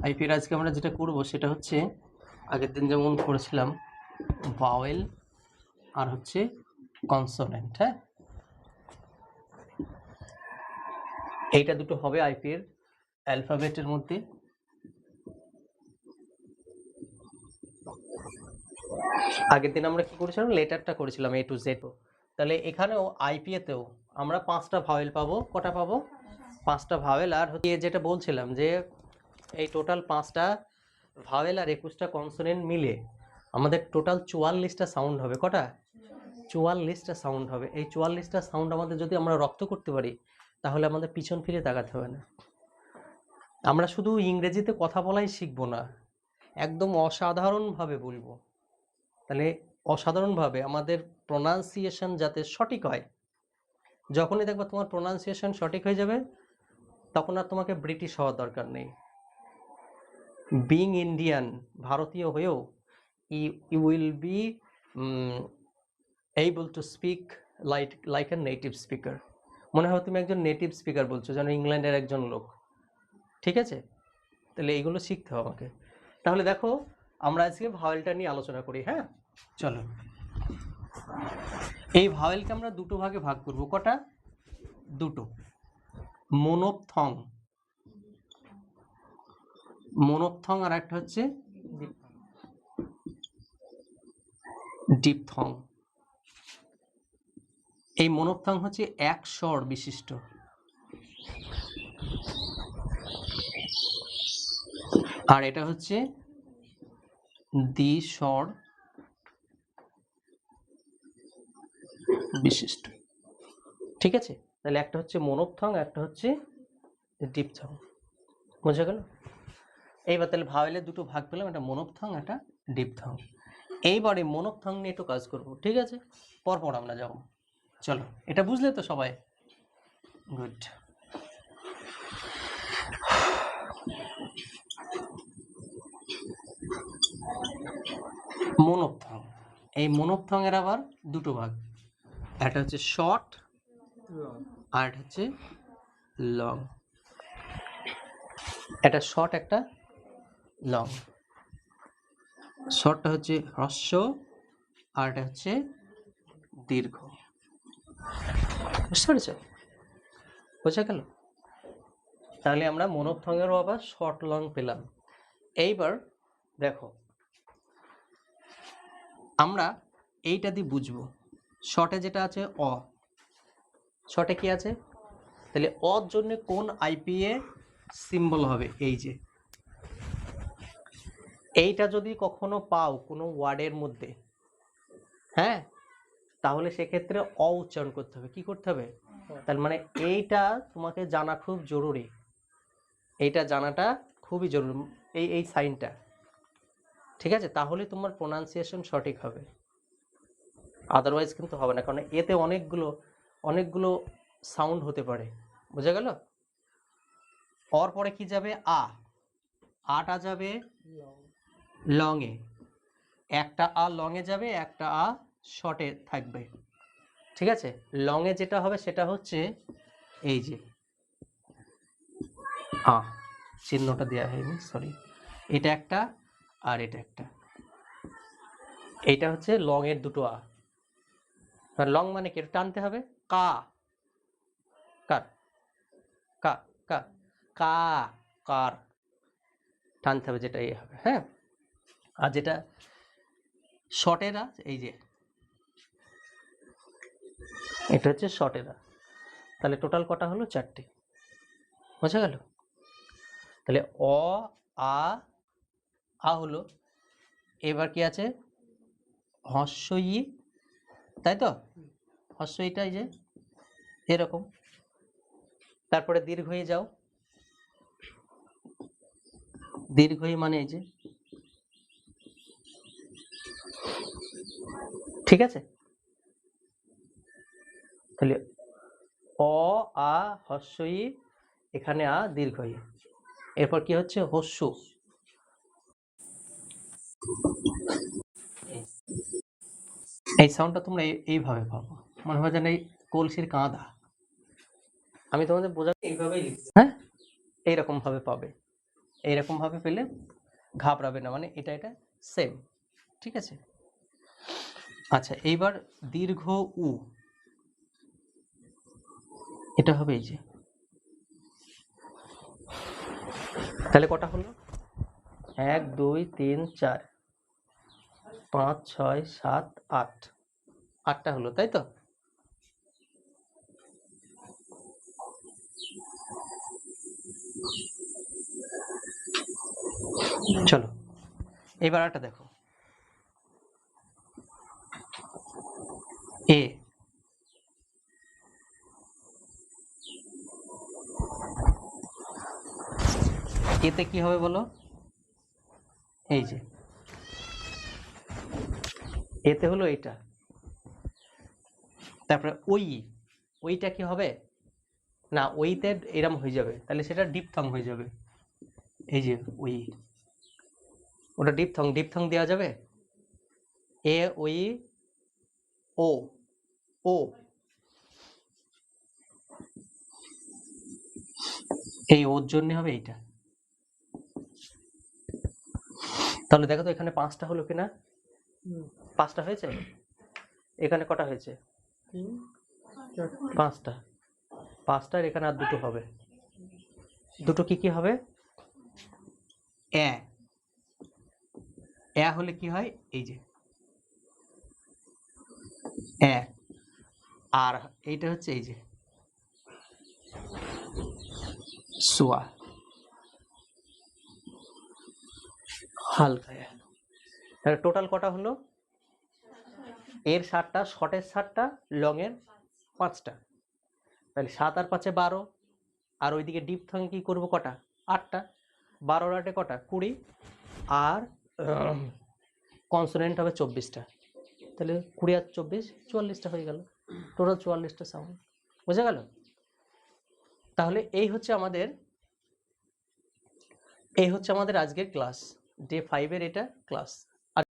আইপির আজকে আমরা যেটা করব সেটা হচ্ছে আগের দিন যেমন করেছিলাম ভাওয়েল আর হচ্ছে কনসোনেন্ট। হ্যাঁ, এইটা দুটো হবে আইপির অ্যালফাবেটের মধ্যে। আগের দিন আমরা কি করেছিলাম, লেটারটা করেছিলাম এ টু জেড। তাহলে এখানেও আইপিএতেও আমরা 5টা ভাওয়েল পাবো। কটা পাবো? 5টা ভাওয়েল। আর হচ্ছে যেটা বলছিলাম যে এই টোটাল 5টা ভাওয়েল আর 21টা কনসোনেন্ট মিলে আমাদের টোটাল 44টা সাউন্ড হবে। কটা? 44টা সাউন্ড হবে। এই 44টা সাউন্ড আমাদের যদি আমরা রপ্ত করতে পারি তাহলে আমাদের পিছন ফিরে তাকাতে হবে না। আমরা শুধু ইংরেজিতে কথা বলাই শিখবো না, একদম অসাধারণভাবে বলবো। তাহলে অসাধারণভাবে আমাদের প্রোনাউন্সিয়েশন যাতে সঠিক হয়। যখনই দেখবা তোমার প্রোনাউন্সিয়েশন সঠিক হয়ে যাবে তখন আর তোমাকে ব্রিটিশ হওয়ার দরকার নেই। বিং ইন্ডিয়ান, ভারতীয় হয়েও you will be able to speak like a native speaker। মনে হয় তুমি একজন নেটিভ স্পিকার বলছো, যেন ইংল্যান্ডের একজন লোক। ঠিক আছে, তাহলে এইগুলো শিখতে হবে আমাকে। তাহলে দেখো আমরা আজকে ভাওয়েলটা নিয়ে আলোচনা করি। হ্যাঁ, চলো। এই ভাওয়েলকে আমরা দুটো ভাগে ভাগ করব। কটা? দুটো। মোনোপথং, মোনোপথং আর একটা হচ্ছে ডিপথং। এই মোনোপথং হচ্ছে এক স্বর বিশিষ্ট, আর এটা হচ্ছে দ্বিস্বর বিশিষ্ট। ঠিক আছে, তাহলে একটা হচ্ছে মোনোপথং, একটা হচ্ছে ডিপথং। বোঝা গেল? এইবার তাহলে ভাওয়েলের দুটো ভাগ পেলাম, একটা মোনোপথং একটা ডিপথং। এইবারে মোনোপথং নিয়ে একটু কাজ করব। ঠিক আছে, পরপর আমরা যাব। চলো, এটা বুঝলে তো সবাই? গুড। মোনোপথং, এই মোনোপথং এর আবার দুটো ভাগ, একটা হচ্ছে শর্ট আর একটা হচ্ছে লং। একটা শর্ট একটা লং। শর্টটা হচ্ছে হ্রস্ব আর এটা হচ্ছে দীর্ঘ। বুঝতে পেরেছ? বোঝা গেল? তাহলে আমরা মোনোপথংয়েরও আবার শর্ট লং পেলাম। এইবার দেখো আমরা এইটা দিয়ে বুঝবো। শর্টে যেটা আছে অ, শর্টে কি আছে? তাহলে অর জন্য কোন আইপিএ সিম্বল হবে? এই যে এইটা যদি কখনো পাও কোনো ওয়ার্ডের মধ্যে, হ্যাঁ, তাহলে সেক্ষেত্রে অ উচ্চারণ করতে হবে। কি করতে হবে? তার মানে এইটা তোমাকে জানা খুব জরুরি, এইটা জানাটা খুবই জরুরি, এই সাইনটা। ঠিক আছে, তাহলে তোমার প্রোনাউন্সিয়েশন সঠিক হবে, আদারওয়াইজ কিন্তু হবে না। কারণ এতে অনেকগুলো সাউন্ড হতে পারে। বোঝা গেল? অর পরে কি যাবে? আ, আটা যাবে লং এ, একটা আ লং এ যাবে, একটা আ শর্টে থাকবে। ঠিক আছে, লং এ যেটা হবে সেটা হচ্ছে এই যে আ, চিহ্নটা দেওয়া হয়নি, সরি। এটা একটা আর এটা একটা, এইটা হচ্ছে লং এর দুটো আ। লং মানে কি? টানতে হবে। কা, কার, কা, কা, কা, কার, টানতে হবে, যেটা এই হবে। হ্যাঁ, আর যেটা শর্টের আ, এই যে এটা হচ্ছে শর্টের আ। তাহলে টোটাল কটা হলো? 4টে। বোঝা গেল? তাহলে অ, আ, আ হলো। এবার কি আছে? হস্য ই, তাই তো? হস্য ইটা এই যে এরকম। তারপরে দীর্ঘ ই যাও, দীর্ঘ ই মানে এই যে, ঠিক আছে। তাহলে অ, আ, হস্য ই, এখানে আ, দীর্ঘ ই। এরপর কি হচ্ছে? হস্য। এই সাউন্ডটা তোমরা এইভাবে পাবো, মনে হয় যেন এই কলসির কাঁদা। আমি তোমাদের বোঝা এইভাবেই লিখছি, হ্যাঁ, এইরকম ভাবে পাবে। এইরকম ভাবে পেলে ঘাবড়াবে না, মানে এটা এটা সেম, ঠিক আছে। আচ্ছা এইবার দীর্ঘ উ, এটা হবে এই যে, তাহলে কটা হলো? 1 2 3 4 5 6 7 8, 8টা হলো, তাই তো? চলো এবার একটা দেখো, এ, এতে কি হবে বলো? এই যে এতে হলো এটা, তারপরে ওই, ওইটা কি হবে না, ওইতে এরম হয়ে যাবে, তাহলে সেটা ডিপথং হয়ে যাবে। এই যে ওই, ওটা ডিপথং, ডিপথং দেওয়া যাবে, এ ওই ও, ও, এই ওর জন্য হবে এইটা। তাহলে দেখো তো এখানে 5টা হলো কিনা? 5টা হয়েছে। এখানে কটা হয়েছে? 5টা, 5টার এখানে আর 2টো হবে। দুটো কি কি হবে? এ, এ হলে কি হয়? এই যে এ, আর এইটা হচ্ছে এই যে সোয়া, হালকা। তাহলে টোটাল কটা হলো? এর 7টা, শর্টের 7টা, লং এর 5টা, তাহলে 7 আর 5 12, আর ওইদিকে ডিপথং কি করবো কটা? 8টা, 12 আর 8 কটা? 20, আর কনসোনেন্ট হবে 24টা, তাহলে 20 আর 24 44টা হয়ে গেল, টোটাল 44টা সাউন্ড। বোঝা গেল? তাহলে এই হচ্ছে আমাদের আজকের ক্লাস, ডে 5 এর এটা ক্লাস।